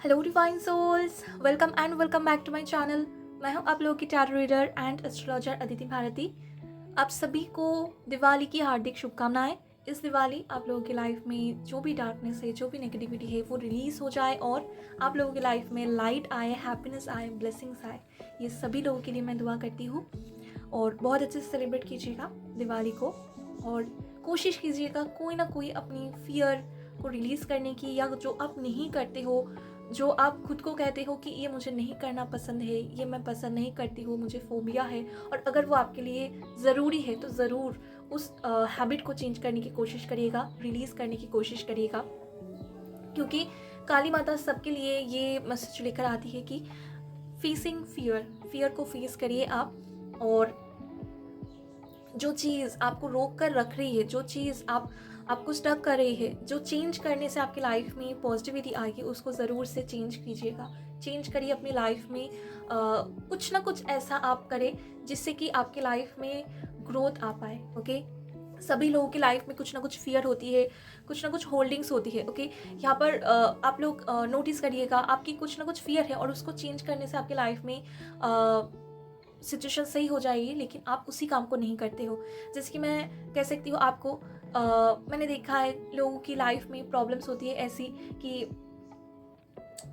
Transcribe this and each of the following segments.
Hello divine souls, welcome back to my channel. मैं हूं आप लोगों की tarot reader and astrologer Aditi Bharti. आप सभी को दिवाली की हार्दिक शुभकामनाएं। इस दिवाली आप लोगों की लाइफ में जो भी डार्कनेस है, जो भी नेगेटिविटी है, वो रिलीज़ हो जाए और आप लोगों की लाइफ में लाइट आए, हैप्पीनेस आए, ब्लेसिंग्स आए। ये सभी लोगों के लिए मैं दुआ करती हूँ। और बहुत अच्छे से सेलिब्रेट कीजिएगा दिवाली को, और कोशिश कीजिएगा कोई ना कोई अपनी फियर को रिलीज़ करने की, या जो आप नहीं करते हो, जो आप खुद को कहते हो कि ये मुझे नहीं करना पसंद है, ये मैं पसंद नहीं करती हूँ, मुझे फोबिया है, और अगर वो आपके लिए ज़रूरी है तो ज़रूर उस हैबिट को चेंज करने की कोशिश करिएगा, रिलीज़ करने की कोशिश करिएगा। क्योंकि काली माता सबके लिए ये मैसेज लेकर आती है कि फेसिंग फियर को फेस करिए आप। और जो चीज़ आपको रोक कर रख रही है, जो चीज़ आपको स्टक कर रही है, जो चेंज करने से आपकी लाइफ में पॉजिटिविटी आएगी, उसको ज़रूर से चेंज कीजिएगा। चेंज करिए अपनी लाइफ में। कुछ ना कुछ ऐसा आप करें जिससे कि आपकी लाइफ में ग्रोथ आ पाए। ओके, सभी लोगों की लाइफ में कुछ ना कुछ फियर होती है, कुछ ना कुछ होल्डिंग्स होती है। ओके, यहाँ पर आप लोग नोटिस करिएगा, आपकी कुछ ना कुछ फियर है और उसको चेंज करने से आपकी लाइफ में सिचुएशन सही हो जाएगी, लेकिन आप उसी काम को नहीं करते हो। जैसे कि मैं कह सकती हूँ आपको, मैंने देखा है लोगों की लाइफ में प्रॉब्लम्स होती है ऐसी कि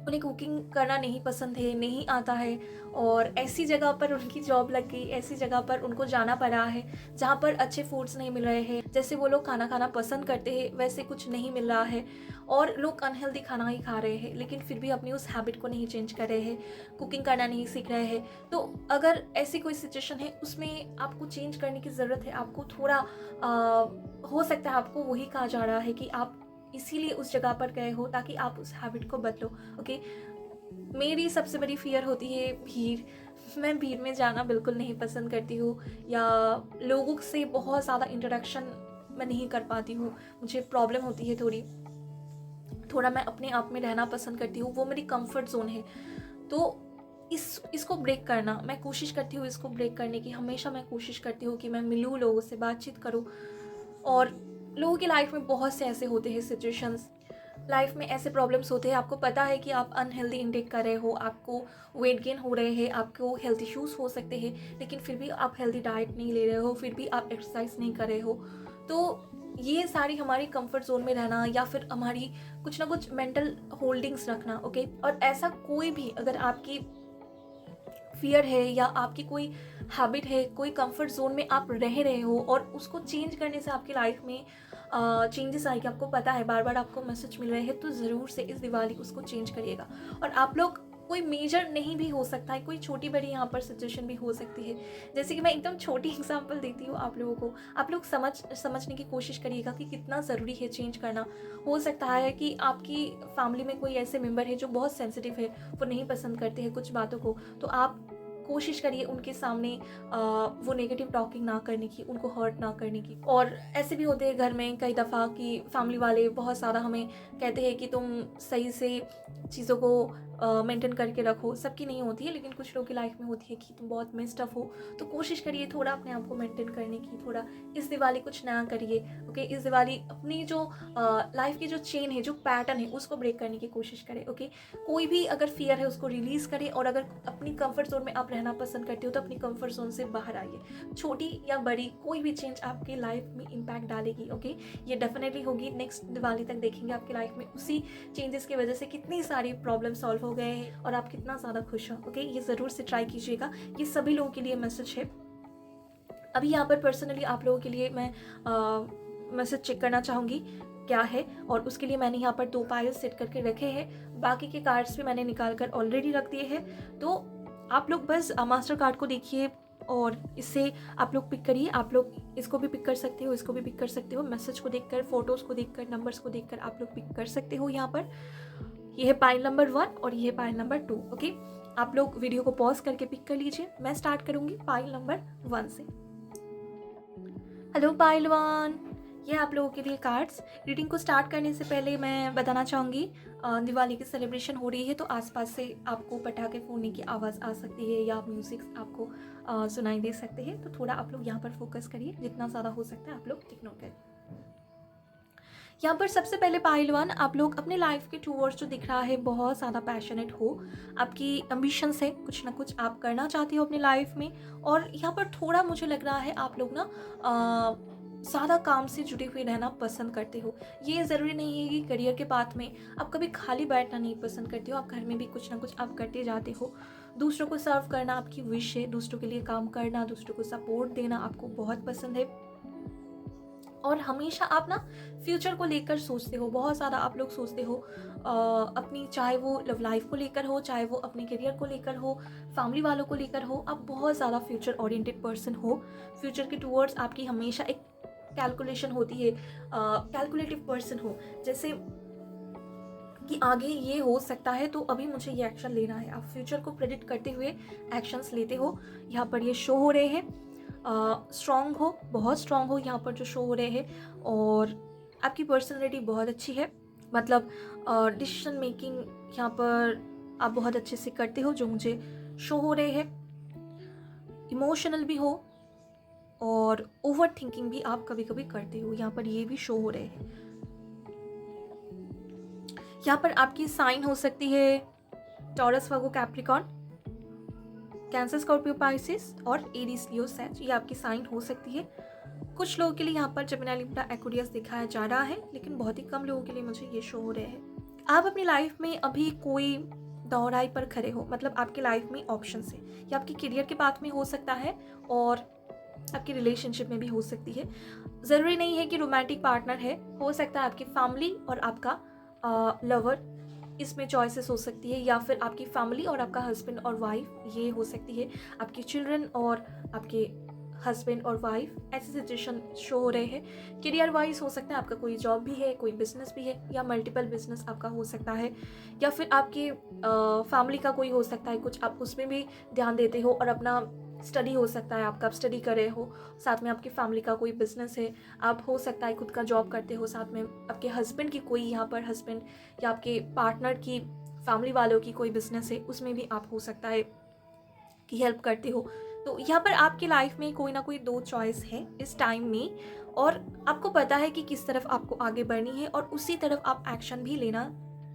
उन्हें कुकिंग करना नहीं पसंद है, नहीं आता है, और ऐसी जगह पर उनकी जॉब लग गई, ऐसी जगह पर उनको जाना पड़ा है जहाँ पर अच्छे फूड्स नहीं मिल रहे हैं, जैसे वो लोग खाना खाना पसंद करते हैं वैसे कुछ नहीं मिल रहा है, और लोग अनहेल्दी खाना ही खा रहे हैं, लेकिन फिर भी अपनी उस हैबिट को नहीं चेंज कर रहे हैं, कुकिंग करना नहीं सीख रहे हैं। तो अगर ऐसी कोई सिचुएशन है, उसमें आपको चेंज करने की ज़रूरत है। आपको थोड़ा हो सकता है आपको वही कहा जा रहा है कि आप इसीलिए उस जगह पर गए हो ताकि आप उस हैबिट को बदलो। ओके, मेरी सबसे बड़ी फियर होती है भीड़। मैं भीड़ में जाना बिल्कुल नहीं पसंद करती हूँ, या लोगों से बहुत ज़्यादा इंटरेक्शन मैं नहीं कर पाती हूँ। मुझे प्रॉब्लम होती है थोड़ा मैं अपने आप में रहना पसंद करती हूँ, वो मेरी कंफर्ट जोन है। तो इसको ब्रेक करना मैं कोशिश करती हूँ, इसको ब्रेक करने की हमेशा मैं कोशिश करती हूँ कि मैं मिलूँ, लोगों से बातचीत करूँ। और लोगों की लाइफ में बहुत से ऐसे होते हैं सिचुएशंस, लाइफ में ऐसे प्रॉब्लम्स होते हैं, आपको पता है कि आप अनहेल्दी इंटेक कर रहे हो, आपको वेट गेन हो रहे हैं, आपको हेल्थ इश्यूज़ हो सकते हैं, लेकिन फिर भी आप हेल्दी डाइट नहीं ले रहे हो, फिर भी आप एक्सरसाइज नहीं कर रहे हो। तो ये सारी हमारी कंफर्ट जोन में रहना, या फिर हमारी कुछ ना कुछ मेंटल होल्डिंग्स रखना। ओके, और ऐसा कोई भी अगर आपकी फियर है या आपकी कोई हैबिट है, कोई कंफर्ट जोन में आप रह रहे हो और उसको चेंज करने से आपकी लाइफ में चेंजेस आएगी, आपको पता है, बार बार आपको मैसेज मिल रहे हैं, तो ज़रूर से इस दिवाली उसको चेंज करिएगा। और आप लोग, कोई मेजर नहीं भी हो सकता है, कोई छोटी बड़ी यहाँ पर सिचुएशन भी हो सकती है। जैसे कि मैं एकदम छोटी एग्जांपल देती हूँ आप लोगों को, आप लोग समझने की कोशिश करिएगा कि कितना ज़रूरी है चेंज करना। हो सकता है कि आपकी फैमिली में कोई ऐसे मेंबर है जो बहुत सेंसिटिव है, वो नहीं पसंद करते हैं कुछ बातों को, तो आप कोशिश करिए उनके सामने वो नेगेटिव टॉकिंग ना करने की, उनको हर्ट ना करने की। और ऐसे भी होते हैं घर में कई दफ़ा कि फैमिली वाले बहुत सारा हमें कहते हैं कि तुम सही से चीज़ों को मेंटेन करके रखो। सबकी नहीं होती है, लेकिन कुछ लोगों की लाइफ में होती है कि तुम बहुत मिस्ड अप हो, तो कोशिश करिए थोड़ा अपने आप को मेंटेन करने की। थोड़ा इस दिवाली कुछ नया करिए। ओके, इस दिवाली अपनी जो लाइफ की जो चेन है, जो पैटर्न है, उसको ब्रेक करने की कोशिश करें। ओके, कोई भी अगर फियर है उसको रिलीज़ करें, और अगर अपनी कंफर्ट जोन में आप रहना पसंद करते हो तो अपनी कंफर्ट जोन से बाहर आइए। छोटी या बड़ी कोई भी चेंज आपकी लाइफ में इम्पैक्ट डालेगी। ओके, ये डेफिनेटली होगी। नेक्स्ट दिवाली तक देखेंगे आपकी लाइफ में उसी चेंजेस की वजह से कितनी सारी प्रॉब्लम सॉल्व हो गए हैं और आप कितना ज़्यादा खुश हो। ओके, ये ज़रूर से ट्राई कीजिएगा। ये सभी लोगों के लिए मैसेज है। अभी यहाँ पर पर्सनली आप लोगों के लिए मैं मैसेज चेक करना चाहूँगी क्या है, और उसके लिए मैंने यहाँ पर 2 पाइल सेट करके रखे हैं। बाकी के कार्ड्स भी मैंने निकाल कर ऑलरेडी रख दिए हैं। तो आप लोग बस मास्टर कार्ड को देखिए और इससे आप लोग पिक करिए। आप लोग इसको भी पिक कर सकते हो, इसको भी पिक कर सकते हो। मैसेज को देखकर, फोटोज़ को देखकर, नंबर्स को देखकर आप लोग पिक कर सकते हो। यहाँ पर ये है पाइल नंबर 1 और ये है पाइल नंबर 2। ओके, आप लोग वीडियो को पॉज करके पिक कर लीजिए। मैं स्टार्ट करूँगी पाइल नंबर 1 से। हेलो पाइल 1, ये आप लोगों के लिए कार्ड्स। रीडिंग को स्टार्ट करने से पहले मैं बताना चाहूँगी, दिवाली की सेलिब्रेशन हो रही है, तो आसपास से आपको पटाखे फोड़ने की आवाज़ आ सकती है या म्यूज़िक आपको सुनाई दे सकते हैं, तो थोड़ा आप लोग यहाँ पर फोकस करिए। जितना ज़्यादा हो सकता है आप लोग इग्नोर करिए। यहाँ पर सबसे पहले पाइल वन, आप लोग अपने लाइफ के टूवर्ड्स जो दिख रहा है बहुत ज़्यादा पैशनेट हो, आपकी एम्बिशंस है, कुछ ना कुछ आप करना चाहते हो अपनी लाइफ में। और यहाँ पर थोड़ा मुझे लग रहा है आप लोग ना ज़्यादा काम से जुड़े हुए रहना पसंद करते हो। ये ज़रूरी नहीं है कि करियर के पाथ में आप कभी खाली बैठना नहीं पसंद करते हो, आप घर में भी कुछ ना कुछ आप करते जाते हो। दूसरों को सर्व करना आपकी विश है, दूसरों के लिए काम करना, दूसरों को सपोर्ट देना आपको बहुत पसंद है। और हमेशा आप ना फ्यूचर को लेकर सोचते हो, बहुत ज़्यादा आप लोग सोचते हो अपनी, चाहे वो लव लाइफ को लेकर हो, चाहे वो अपने करियर को लेकर हो, फैमिली वालों को लेकर हो, आप बहुत ज़्यादा फ्यूचर ओरिएंटेड पर्सन हो। फ्यूचर के टूवर्ड्स आपकी हमेशा एक कैलकुलेशन होती है, कैलकुलेटिव पर्सन हो, जैसे कि आगे ये हो सकता है तो अभी मुझे ये एक्शन लेना है। आप फ्यूचर को प्रेडिक्ट करते हुए एक्शंस लेते हो, यहाँ पर ये शो हो रहे हैं। स्ट्रॉन्ग हो, बहुत स्ट्रॉन्ग हो यहाँ पर जो शो हो रहे हैं। और आपकी पर्सनैलिटी बहुत अच्छी है, मतलब डिसीजन मेकिंग यहाँ पर आप बहुत अच्छे से करते हो जो मुझे शो हो रहे हैं। इमोशनल भी हो और ओवर थिंकिंग भी आप कभी कभी करते हो, यहाँ पर ये भी शो हो रहे हैं। यहाँ पर आपकी साइन हो सकती है टॉरस, वर्गो, कैप्रिकॉर्न, कैंसर, स्कॉर्पियो, पाइसिस और एरीज, लियो, सैज, ये आपकी साइन हो सकती है। कुछ लोगों के लिए यहाँ पर जेमिनी, लिब्रा, एक्वेरियस दिखाया जा रहा है, लेकिन बहुत ही कम लोगों के लिए मुझे ये शो हो रहे हैं। आप अपनी लाइफ में अभी कोई दौराई पर खड़े हो, मतलब आपकी लाइफ में ऑप्शन है, या आपकी करियर के पाथ में हो सकता है और आपकी रिलेशनशिप में भी हो सकती है। ज़रूरी नहीं है कि रोमांटिक पार्टनर है, हो सकता है आपकी फैमिली और आपका लवर, इसमें चॉइसेस हो सकती है, या फिर आपकी फैमिली और आपका हस्बैंड और वाइफ, ये हो सकती है। आपके चिल्ड्रन और आपके हस्बैंड और वाइफ, ऐसे सिचुएशन शो हो रहे हैं। करियर वाइज हो सकता है आपका कोई जॉब भी है, कोई बिजनेस भी है, या मल्टीपल बिजनेस आपका हो सकता है, या फिर आपके फैमिली का कोई हो सकता है कुछ, आप उसमें भी ध्यान देते हो। और अपना स्टडी हो सकता है, आपका आप स्टडी कर रहे हो, साथ में आपकी फैमिली का कोई बिजनेस है, आप हो सकता है खुद का जॉब करते हो, साथ में आपके हस्बैंड की कोई यहाँ पर हस्बैंड या आपके पार्टनर की फैमिली वालों की कोई बिजनेस है, उसमें भी आप हो सकता है कि हेल्प करते हो। तो यहाँ पर आपकी लाइफ में कोई ना कोई दो चॉइस है इस टाइम में, और आपको पता है कि किस तरफ आपको आगे बढ़नी है और उसी तरफ आप एक्शन भी लेना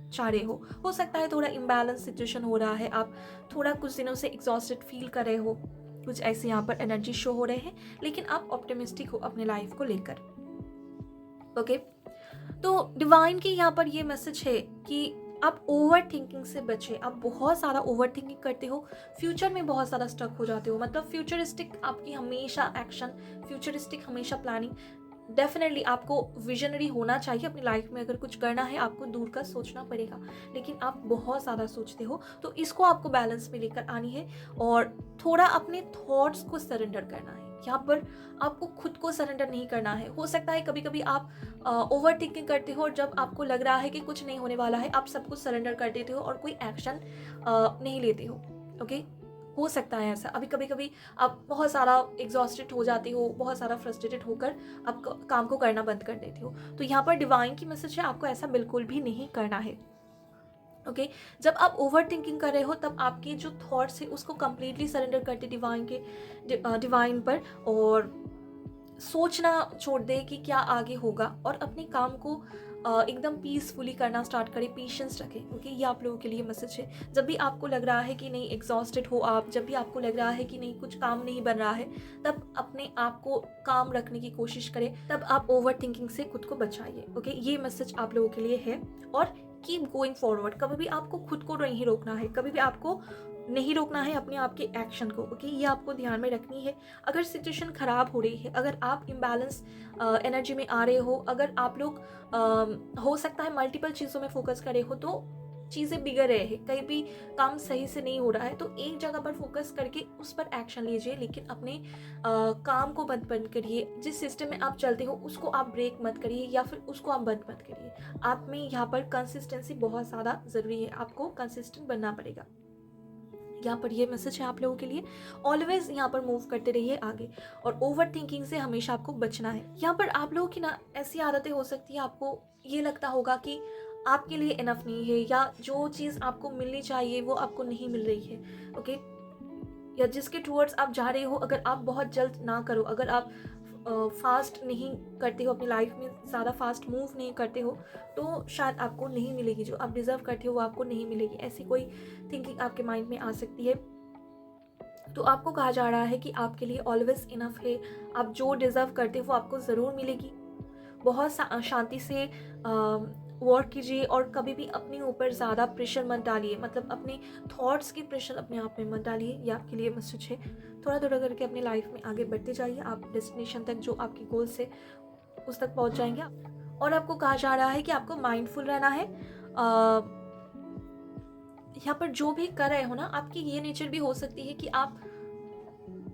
चाह रहे हो सकता है थोड़ा इम्बैलेंस सिचुएशन हो रहा है, आप थोड़ा कुछ दिनों से एग्जॉस्टेड फील कर रहे हो, कुछ ऐसे यहाँ पर एनर्जी शो हो रहे हैं, लेकिन आप ऑप्टिमिस्टिक हो अपने लाइफ को लेकर। ओके, तो डिवाइन की यहाँ पर ये मैसेज है कि आप ओवर थिंकिंग से बचें। आप बहुत ज़्यादा ओवर थिंकिंग करते हो, फ्यूचर में बहुत ज़्यादा स्टक हो जाते हो, मतलब फ्यूचरिस्टिक आपकी हमेशा एक्शन, फ्यूचरिस्टिक हमेशा प्लानिंग। डेफिनेटली आपको विजनरी होना चाहिए अपनी लाइफ में, अगर कुछ करना है आपको दूर का सोचना पड़ेगा, लेकिन आप बहुत ज़्यादा सोचते हो, तो इसको आपको बैलेंस में लेकर आनी है और थोड़ा अपने थॉट्स को सरेंडर करना है। यहाँ पर आपको खुद को सरेंडर नहीं करना है। हो सकता है कभी कभी आप ओवर थिंकिंग करते हो और जब आपको लग रहा है कि कुछ नहीं होने वाला है, आप सब कुछ सरेंडर कर देते हो और कोई एक्शन नहीं लेते हो। ओके, हो सकता है ऐसा। अभी कभी कभी आप बहुत सारा एग्जॉस्टेड हो जाते हो, बहुत सारा फ्रस्ट्रेटेड होकर आप काम को करना बंद कर देते हो। तो यहाँ पर डिवाइन की मैसेज है, आपको ऐसा बिल्कुल भी नहीं करना है। ओके, जब आप ओवर थिंकिंग कर रहे हो तब आपके जो थॉट्स है उसको कंप्लीटली सरेंडर करते डिवाइन पर, और सोचना छोड़ दे कि क्या आगे होगा, और अपने काम को एकदम पीसफुली करना स्टार्ट करें, पेशेंस रखें। ओके, ये आप लोगों के लिए मैसेज है। जब भी आपको लग रहा है कि नहीं एग्जॉस्टेड हो आप, जब भी आपको लग रहा है कि नहीं कुछ काम नहीं बन रहा है, तब अपने आप को काम रखने की कोशिश करें, तब आप ओवर थिंकिंग से खुद को बचाइए। ओके, ये मैसेज आप लोगों के लिए है। और कीप गोइंग फॉरवर्ड, कभी भी आपको खुद को नहीं रोकना है, कभी भी आपको नहीं रोकना है अपने आप के एक्शन को। ओके, ये आपको ध्यान में रखनी है। अगर सिचुएशन खराब हो रही है, अगर आप इम्बैलेंस एनर्जी में आ रहे हो, अगर आप लोग हो सकता है मल्टीपल चीज़ों में फोकस कर रहे हो, तो चीज़ें बिगड़ रहे हैं, कहीं भी काम सही से नहीं हो रहा है, तो एक जगह पर फोकस करके उस पर एक्शन लीजिए, लेकिन अपने काम को बंद करिए। जिस सिस्टम में आप चलते हो उसको आप ब्रेक मत करिए, या फिर उसको आप बंद मत करिए। आप में यहाँ पर कंसिस्टेंसी बहुत ज़्यादा ज़रूरी है, आपको कंसिस्टेंट बनना पड़ेगा। यहाँ पर ये मैसेज है आप लोगों के लिए। ऑलवेज यहाँ पर मूव करते रहिए आगे, और ओवर थिंकिंग से हमेशा आपको बचना है। यहाँ पर आप लोगों की ना ऐसी आदतें हो सकती है, आपको ये लगता होगा कि आपके लिए इनफ नहीं है, या जो चीज़ आपको मिलनी चाहिए वो आपको नहीं मिल रही है। ओके, या जिसके टूवर्ड्स आप जा रहे हो, अगर आप बहुत जल्द ना करो, अगर आप फास्ट नहीं करते हो, अपनी लाइफ में ज़्यादा फास्ट मूव नहीं करते हो, तो शायद आपको नहीं मिलेगी, जो आप डिज़र्व करते हो वो आपको नहीं मिलेगी। ऐसी कोई थिंकिंग आपके माइंड में आ सकती है। तो आपको कहा जा रहा है कि आपके लिए ऑलवेज इनफ है, आप जो डिज़र्व करते हो वो आपको ज़रूर मिलेगी। बहुत शांति से वर्क कीजिए और कभी भी अपने ऊपर ज़्यादा प्रेशर मत डालिए, मतलब अपने थॉट्स की प्रेशर अपने आप में मत डालिए। ये आपके लिए मैसेज है। थोड़ा थोड़ा करके अपने लाइफ में आगे बढ़ते जाइए, आप डेस्टिनेशन तक, जो आपकी गोल से उस तक पहुंच जाएंगे। और आपको कहा जा रहा है कि आपको माइंडफुल रहना है। यहाँ पर जो भी कर रहे हो ना, आपकी ये नेचर भी हो सकती है कि आप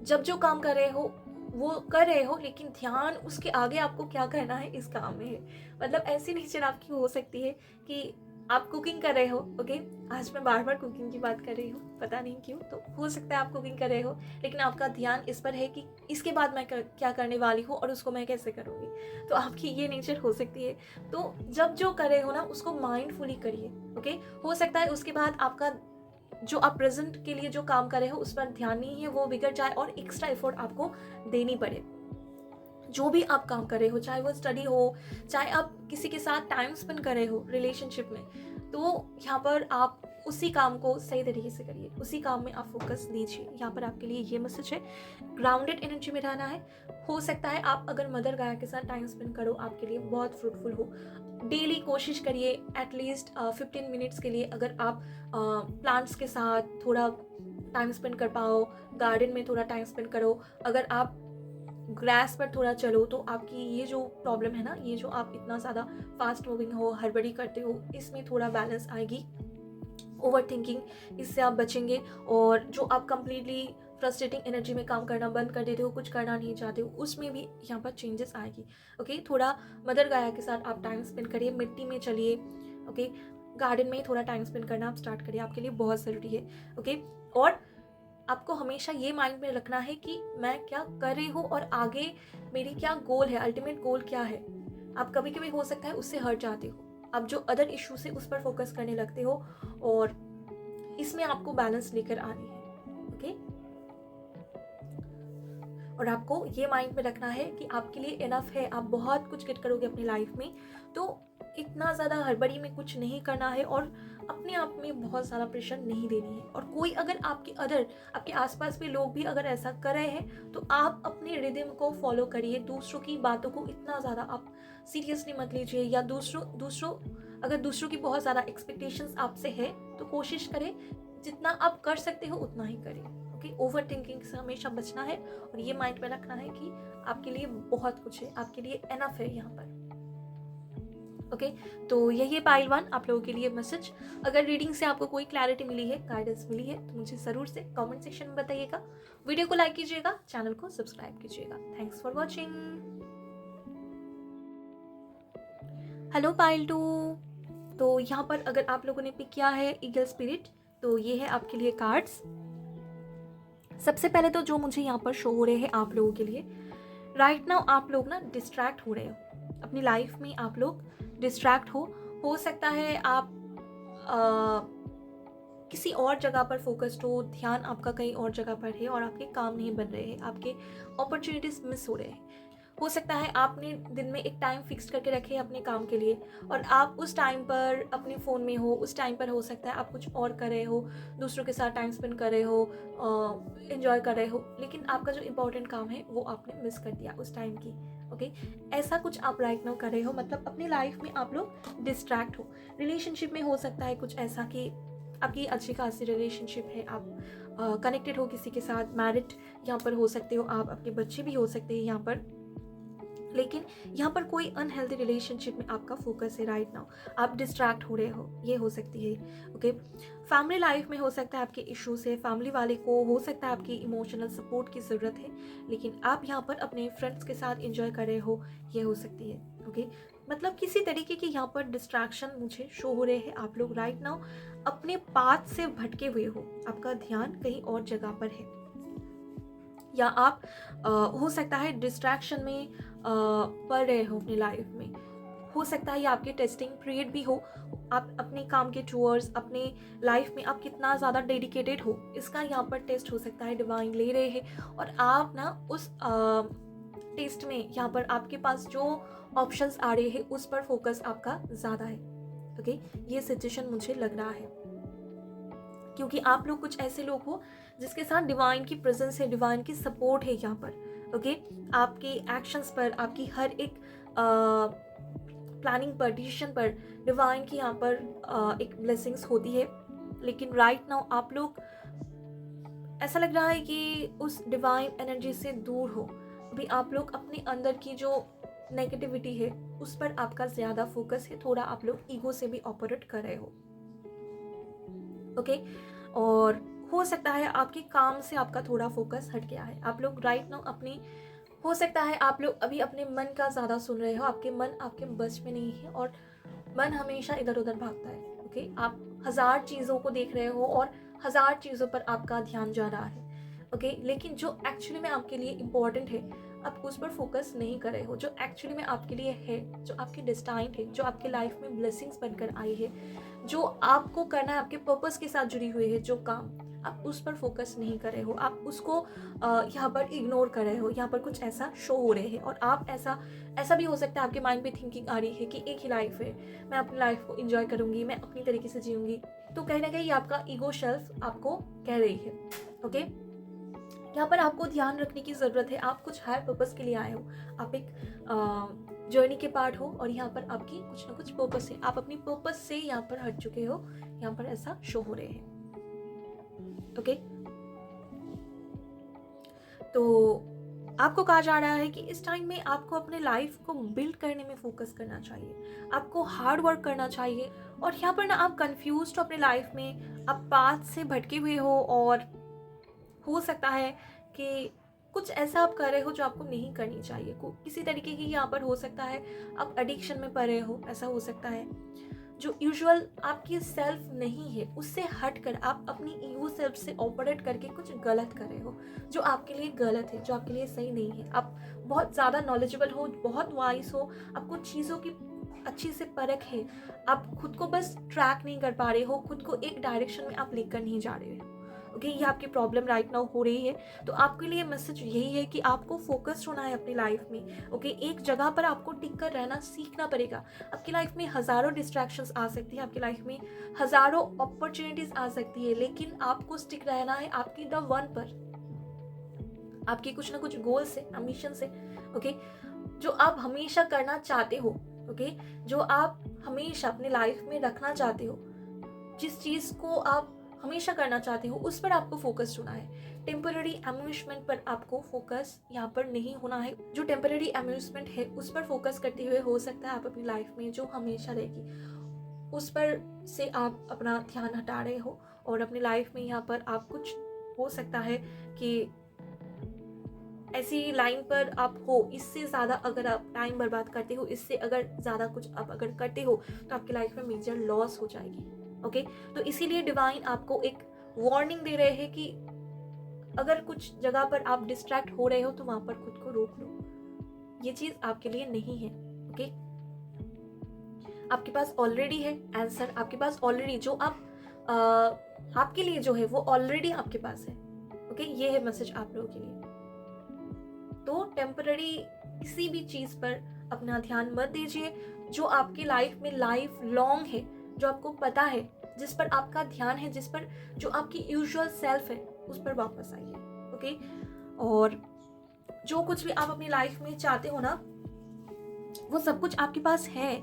जब जो काम कर रहे हो वो कर रहे हो, लेकिन ध्यान उसके आगे आपको क्या करना है इस काम में है। मतलब ऐसी नेचर आपकी हो सकती है कि आप कुकिंग कर रहे हो, ओके, आज मैं बार बार कुकिंग की बात कर रही हूँ, पता नहीं क्यों। तो हो सकता है आप कुकिंग कर रहे हो, लेकिन आपका ध्यान इस पर है कि इसके बाद मैं क्या करने वाली हूँ और उसको मैं कैसे करूँगी। तो आपकी ये नेचर हो सकती है। तो जब जो कर रहे हो ना, उसको माइंडफुली करिए, ओके। हो सकता है उसके बाद आपका जो आप प्रेजेंट के लिए जो काम कर रहे हो उस पर ध्यान नहीं है, वो बिगड़ जाए और एक्स्ट्रा एफर्ट आपको देनी पड़े। जो भी आप काम कर रहे हो, चाहे वो स्टडी हो, चाहे आप किसी के साथ टाइम स्पेंड कर रहे हो रिलेशनशिप में, तो यहाँ पर आप उसी काम को सही तरीके से करिए, उसी काम में आप फोकस दीजिए। यहाँ पर आपके लिए ये मैसेज है, ग्राउंडेड एनर्जी में रहना है। हो सकता है आप अगर मदर गाय के साथ टाइम स्पेंड करो, आपके लिए बहुत फ्रूटफुल हो। डेली कोशिश करिए एटलीस्ट 15 मिनट्स के लिए, अगर आप प्लांट्स के साथ थोड़ा टाइम स्पेंड कर पाओ, गार्डन में थोड़ा टाइम स्पेंड करो, अगर आप ग्रास पर थोड़ा चलो, तो आपकी ये जो प्रॉब्लम है ना, ये जो आप इतना ज़्यादा फास्ट मूविंग हो, हड़बड़ी करते हो, इसमें थोड़ा बैलेंस आएगी। ओवर थिंकिंग, इससे आप बचेंगे। और जो आप कंप्लीटली फ्रस्ट्रेटिंग एनर्जी में काम करना बंद कर देते हो, कुछ करना नहीं चाहते हो, उसमें भी यहाँ पर चेंजेस आएगी, ओके। थोड़ा मदर गाया के साथ आप टाइम स्पेंड करिए, मिट्टी में चलिए, ओके। गार्डन में थोड़ा टाइम स्पेंड करना आप स्टार्ट करिए, आपके लिए बहुत ज़रूरी है, ओके। और आपको हमेशा ये माइंड में रखना है कि मैं क्या कर रही हूँ और आगे मेरी क्या गोल है, अल्टीमेट गोल क्या है। आप कभी कभी हो सकता है उससे हट जाते हो, आप जो अदर इशू से उस पर फोकस करने लगते हो, और इसमें आपको बैलेंस लेकर आनी है, ओके। और आपको ये माइंड में रखना है कि आपके लिए इनफ है, आप बहुत कुछ गेट करोगे अपनी लाइफ में। तो इतना ज़्यादा हड़बड़ी में कुछ नहीं करना है और अपने आप में बहुत ज़्यादा प्रेशर नहीं देनी है। और कोई अगर आपके आसपास भी लोग भी अगर ऐसा कर रहे हैं, तो आप अपने रिदम को फॉलो करिए। दूसरों की बातों को इतना ज़्यादा आप सीरियसली मत लीजिए, या अगर दूसरों की बहुत ज़्यादा एक्सपेक्टेशंस आपसे है, तो कोशिश करें जितना आप कर सकते हो उतना ही करें, ओके। ओवर थिंकिंग से हमेशा बचना है और ये माइंड में रखना है कि आपके लिए बहुत कुछ है, आपके लिए एनफ है यहाँ पर, ओके। तो यही है पाइल 1 आप लोगों के लिए मैसेज। अगर रीडिंग से आपको कोई क्लैरिटी मिली है, गाइडेंस मिली है, तो मुझे ज़रूर से कमेंट सेक्शन में बताइएगा। वीडियो को लाइक कीजिएगा, चैनल को सब्सक्राइब कीजिएगा। Thanks for watching. Hello pile 2। तो यहाँ पर अगर आप लोगों ने पिक किया है ईगल स्पिरिट, तो ये है आपके लिए कार्ड्स। सबसे पहले तो जो मुझे यहाँ पर शो हो रहे हैं आप लोगों के लिए, राइट नाउ आप लोग ना डिस्ट्रैक्ट हो रहे हो अपनी लाइफ में, आप लोग डिस्ट्रैक्ट हो सकता है आप किसी और जगह पर फोकस्ड हो, ध्यान आपका कहीं और जगह पर है और आपके काम नहीं बन रहे हैं, आपके अपॉर्चुनिटीज मिस हो रहे हैं। हो सकता है आपने दिन में एक टाइम फिक्स करके रखे अपने काम के लिए, और आप उस टाइम पर अपने फ़ोन में हो, उस टाइम पर हो सकता है आप कुछ और कर रहे हो, दूसरों के साथ टाइम स्पेंड कर रहे हो, एंजॉय कर रहे हो, लेकिन आपका जो इम्पोर्टेंट काम है वो आपने मिस कर दिया उस टाइम की, ओके। ऐसा कुछ आप राइट नाउ कर रहे हो, मतलब अपनी लाइफ में आप लोग डिस्ट्रैक्ट हो। रिलेशनशिप में हो सकता है कुछ ऐसा कि आपकी अच्छी खासी रिलेशनशिप है, आप कनेक्टेड हो किसी के साथ, मैरिड यहाँ पर हो सकते हो आप, आपके बच्चे भी हो सकते हैं यहाँ पर, लेकिन यहाँ पर कोई अनहेल्दी रिलेशनशिप में आपका फोकस है राइट नाउ, आप डिस्ट्रैक्ट हो रहे हो, ये हो सकती है, ओके। फैमिली लाइफ में हो सकता है आपके इश्यूज है, फैमिली वाले को हो सकता है आपकी इमोशनल सपोर्ट की ज़रूरत है, लेकिन आप यहाँ पर अपने फ्रेंड्स के साथ एंजॉय कर रहे हो, ये हो सकती है, ओके। मतलब किसी तरीके की यहाँ पर डिस्ट्रैक्शन मुझे शो हो रहे हैं। आप लोग राइट नाउ अपने पाथ से भटके हुए हो, आपका ध्यान कहीं और जगह पर है, या आप हो सकता है डिस्ट्रैक्शन में पढ़ रहे हो अपनी लाइफ में। हो सकता है ये आपके टेस्टिंग पीरियड भी हो, आप अपने काम के टूवर्ड्स, अपने लाइफ में आप कितना ज़्यादा डेडिकेटेड हो, इसका यहाँ पर टेस्ट हो सकता है। डिवाइन ले रहे हैं और आप ना उस टेस्ट में यहाँ पर आपके पास जो ऑप्शंस आ रहे हैं उस पर फोकस आपका ज़्यादा है। ओके, ये सिचुएशन मुझे लग रहा है, क्योंकि आप लोग कुछ ऐसे लोग हो जिसके साथ डिवाइन की प्रेजेंस है, डिवाइन की सपोर्ट है यहाँ पर। ओके, आपके एक्शंस पर, आपकी हर एक प्लानिंग पर, डिसीजन पर डिवाइन की यहाँ पर एक ब्लेसिंग्स होती है। लेकिन राइट नाउ आप लोग, ऐसा लग रहा है कि उस डिवाइन एनर्जी से दूर हो। अभी आप लोग अपने अंदर की जो नेगेटिविटी है उस पर आपका ज़्यादा फोकस है, थोड़ा आप लोग ईगो से भी ऑपरेट कर रहे हो। ओके, और हो सकता है आपके काम से आपका थोड़ा फोकस हट गया है। आप लोग राइट नाउ अपनी, हो सकता है आप लोग अभी अपने मन का ज़्यादा सुन रहे हो, आपके मन आपके बस में नहीं है और मन हमेशा इधर उधर भागता है। ओके, आप 1000 चीज़ों को देख रहे हो और 1000 चीज़ों पर आपका ध्यान जा रहा है। ओके, लेकिन जो एक्चुअली में आपके लिए इम्पॉर्टेंट है आप उस पर फोकस नहीं कर रहे हो। जो एक्चुअली में आपके लिए है, जो आपकी डेस्टाइन्ड है, जो आपके लाइफ में ब्लेसिंग्स बनकर आई है, जो आपको करना है, आपके पर्पस के साथ जुड़ी हुई है जो काम, आप उस पर फोकस नहीं कर रहे हो। आप उसको यहाँ पर इग्नोर कर रहे हो। यहाँ पर कुछ ऐसा शो हो रहे हैं और आप ऐसा भी हो सकता है आपके माइंड में थिंकिंग आ रही है कि एक ही लाइफ है, मैं अपनी लाइफ को एंजॉय करूँगी, मैं अपनी तरीके से जीऊँगी। तो कहीं ना कहीं आपका ईगो सेल्फ आपको कह रही है। ओके, यहाँ पर आपको ध्यान रखने की ज़रूरत है। आप कुछ हायर पर्पस के लिए आए हो, आप एक जर्नी के पार्ट हो और यहाँ पर आपकी कुछ ना कुछ पर्पस है। आप अपनी पर्पस से यहाँ पर हट चुके हो, यहाँ पर ऐसा शो हो रहे हैं। ओके, तो आपको कहा जा रहा है कि इस टाइम में आपको अपने लाइफ को बिल्ड करने में फोकस करना चाहिए, आपको हार्ड वर्क करना चाहिए। और यहाँ पर ना आप कंफ्यूज्ड हो अपने लाइफ में, आप पाथ से भटके हुए हो और हो सकता है कि कुछ ऐसा आप कर रहे हो जो आपको नहीं करनी चाहिए। किसी तरीके की यहाँ पर हो सकता है आप एडिक्शन में पड़ रहे हो, ऐसा हो सकता है। जो यूजुअल आपकी सेल्फ नहीं है उससे हटकर आप अपनी ईगो सेल्फ से ऑपरेट करके कुछ गलत कर रहे हो, जो आपके लिए गलत है, जो आपके लिए सही नहीं है। आप बहुत ज़्यादा नॉलेजेबल हो, बहुत वाइज हो, आपको चीज़ों की अच्छी से परख है, आप खुद को बस ट्रैक नहीं कर पा रहे हो, खुद को एक डायरेक्शन में आप लेकर नहीं जा रहे हो। ओके, ये आपकी प्रॉब्लम राइट नाउ हो रही है। तो आपके लिए मैसेज यही है कि आपको फोकस्ड होना है अपनी लाइफ में। ओके, एक जगह पर आपको टिक कर रहना सीखना पड़ेगा। आपकी लाइफ में हज़ारों डिस्ट्रैक्शंस आ सकती है, आपकी लाइफ में हज़ारों अपॉर्चुनिटीज आ सकती है, लेकिन आपको स्टिक रहना है आपकी द वन पर, आपकी कुछ ना कुछ गोल से, एम्बिशन से। ओके, जो आप हमेशा करना चाहते हो, ओके, जो आप हमेशा अपनी लाइफ में रखना चाहते हो, जिस चीज़ को आप हमेशा करना चाहते हो उस पर आपको फोकस होना है। टेम्पररी अम्यूजमेंट पर आपको फोकस यहाँ पर नहीं होना है। जो टेम्पररी अम्यूजमेंट है उस पर फोकस करते हुए हो सकता है आप अपनी लाइफ में जो हमेशा रहेगी उस पर से आप अपना ध्यान हटा रहे हो और अपनी लाइफ में यहाँ पर आप कुछ, हो सकता है कि ऐसी लाइन पर आप हो, इससे ज़्यादा अगर आप टाइम बर्बाद करते हो, इससे अगर ज़्यादा कुछ आप अगर करते हो तो आपकी लाइफ में मेजर लॉस हो जाएगी। ओके, तो इसीलिए डिवाइन आपको एक वार्निंग दे रहे हैं कि अगर कुछ जगह पर आप डिस्ट्रैक्ट हो रहे हो तो वहां पर खुद को रोक लो, ये चीज आपके लिए नहीं है। ओके, आपके पास ऑलरेडी है आंसर, आपके पास ऑलरेडी जो आपके लिए जो है वो ऑलरेडी आपके पास है। ओके, ये है मैसेज आप लोगों के लिए। तो टेम्पररी किसी भी चीज पर अपना ध्यान मत दीजिए, जो आपकी लाइफ में लाइफ लॉन्ग है, जो आपको पता है, जिस पर आपका ध्यान है, जिस पर जो आपकी यूजुअल सेल्फ है उस पर वापस आइए। ओके, और जो कुछ भी आप अपनी लाइफ में चाहते हो ना वो सब कुछ आपके पास है,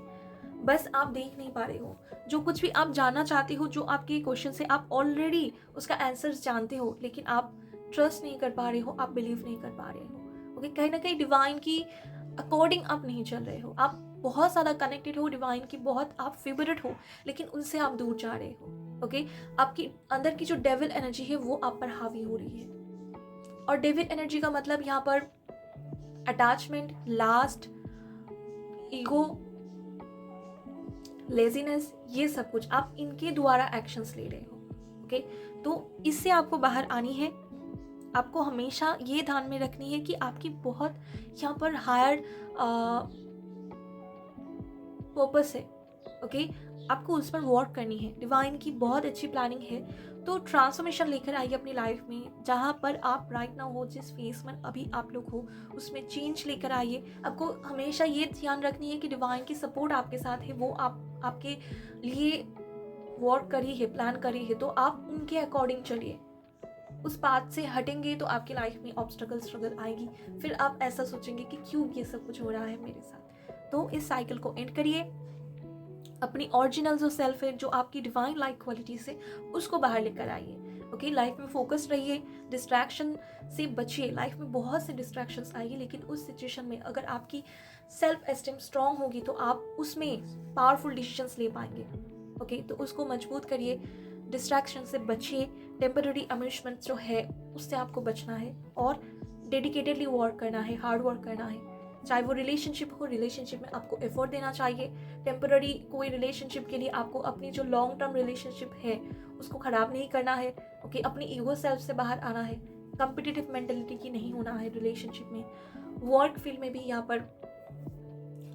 बस आप देख नहीं पा रहे हो। जो कुछ भी आप जानना चाहते हो, जो आपके क्वेश्चन से आप ऑलरेडी उसका आंसर जानते हो, लेकिन आप ट्रस्ट नहीं कर पा रहे हो, आप बिलीव नहीं कर पा रहे हो। ओके, कहीं ना कहीं डिवाइन की अकॉर्डिंग आप नहीं चल रहे हो। आप बहुत ज़्यादा कनेक्टेड हो डिवाइन की, बहुत आप फेवरेट हो, लेकिन उनसे आप दूर जा रहे हो। ओके, आपकी अंदर की जो डेविल एनर्जी है वो आप पर हावी हो रही है। और डेविल एनर्जी का मतलब यहाँ पर अटैचमेंट, लास्ट, ईगो, लेजीनेस, ये सब कुछ आप इनके द्वारा एक्शंस ले रहे हो। ओके, तो इससे आपको बाहर आनी है। आपको हमेशा ये ध्यान में रखनी है कि आपकी बहुत यहाँ पर हायर पर्पस है। ओके, आपको उस पर वर्क करनी है। डिवाइन की बहुत अच्छी प्लानिंग है, तो ट्रांसफॉर्मेशन लेकर आइए अपनी लाइफ में। जहाँ पर आप राइट नाउ हो, जिस फेस में अभी आप लोग हो, उसमें चेंज लेकर आइए। आपको हमेशा ये ध्यान रखनी है कि डिवाइन की सपोर्ट आपके साथ है, वो आपके लिए वर्क करी है, प्लान करी है, तो आप उनके अकॉर्डिंग चलिए। उस पाथ से हटेंगे तो आपकी लाइफ में ऑब्स्टेकल स्ट्रगल आएगी, फिर आप ऐसा सोचेंगे कि क्यों ये सब कुछ हो रहा है मेरे साथ। तो इस साइकिल को एंड करिए। अपनी ओरिजिनल जो सेल्फ है, जो आपकी डिवाइन लाइक क्वालिटीज है, उसको बाहर लेकर आइए। ओके, लाइफ में फोकस्ड रहिए, डिस्ट्रैक्शन से बचिए। लाइफ में बहुत से डिस्ट्रैक्शंस आएगी, लेकिन उस सिचुएशन में अगर आपकी सेल्फ एस्टीम स्ट्रांग होगी तो आप उसमें पावरफुल डिसीजंस ले पाएंगे। ओके, तो उसको मजबूत करिए, डिस्ट्रैक्शन से बचिए। टेम्पररी अम्यूजमेंट जो है उससे आपको बचना है और डेडिकेटेडली वर्क करना है, हार्ड वर्क करना है। चाहे वो रिलेशनशिप हो, रिलेशनशिप में आपको एफर्ट देना चाहिए। टेम्पररी कोई रिलेशनशिप के लिए आपको अपनी जो लॉन्ग टर्म रिलेशनशिप है उसको ख़राब नहीं करना है। ओके, अपनी ईगो सेल्फ से बाहर आना है, कम्पिटिटिव मेंटेलिटी की नहीं होना है रिलेशनशिप में। वर्क फील्ड में भी यहाँ पर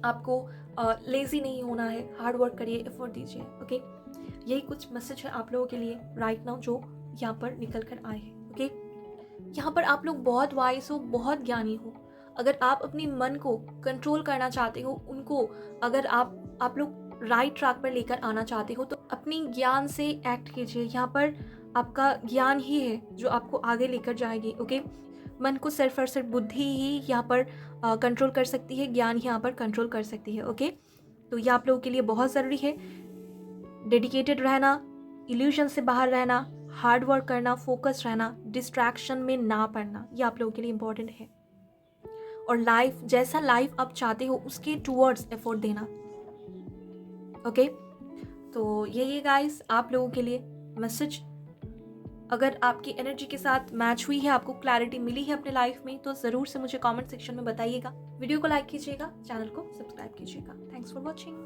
आपको लेज़ी नहीं होना है, हार्ड वर्क करिए, एफर्ट दीजिए। ओके, यही कुछ मैसेज है आप लोगों के लिए राइट नाउ जो यहाँ पर निकल कर आए हैं। ओके, यहाँ पर आप लोग बहुत वाइज हो, बहुत ज्ञानी हो। अगर आप अपनी मन को कंट्रोल करना चाहते हो, उनको अगर आप लोग राइट ट्रैक पर लेकर आना चाहते हो, तो अपनी ज्ञान से एक्ट कीजिए। यहाँ पर आपका ज्ञान ही है जो आपको आगे लेकर जाएगी। ओके, मन को सिर्फ और सिर्फ बुद्धि ही यहाँ पर कंट्रोल कर सकती है, ज्ञान यहाँ पर कंट्रोल कर सकती है। ओके, तो ये आप लोगों के लिए बहुत ज़रूरी है। डेडिकेटेड रहना, इल्यूजन से बाहर रहना, हार्ड वर्क करना, फोकस रहना, डिस्ट्रैक्शन में ना पड़ना, ये आप लोगों के लिए इम्पोर्टेंट है। और लाइफ, जैसा लाइफ आप चाहते हो उसके टूवर्ड्स एफर्ट देना। ओके, तो यही है गाइस आप लोगों के लिए मैसेज। अगर आपकी एनर्जी के साथ मैच हुई है, आपको क्लैरिटी मिली है अपने लाइफ में, तो ज़रूर से मुझे कमेंट सेक्शन में बताइएगा। वीडियो को लाइक कीजिएगा, चैनल को सब्सक्राइब कीजिएगा। Thanks for watching.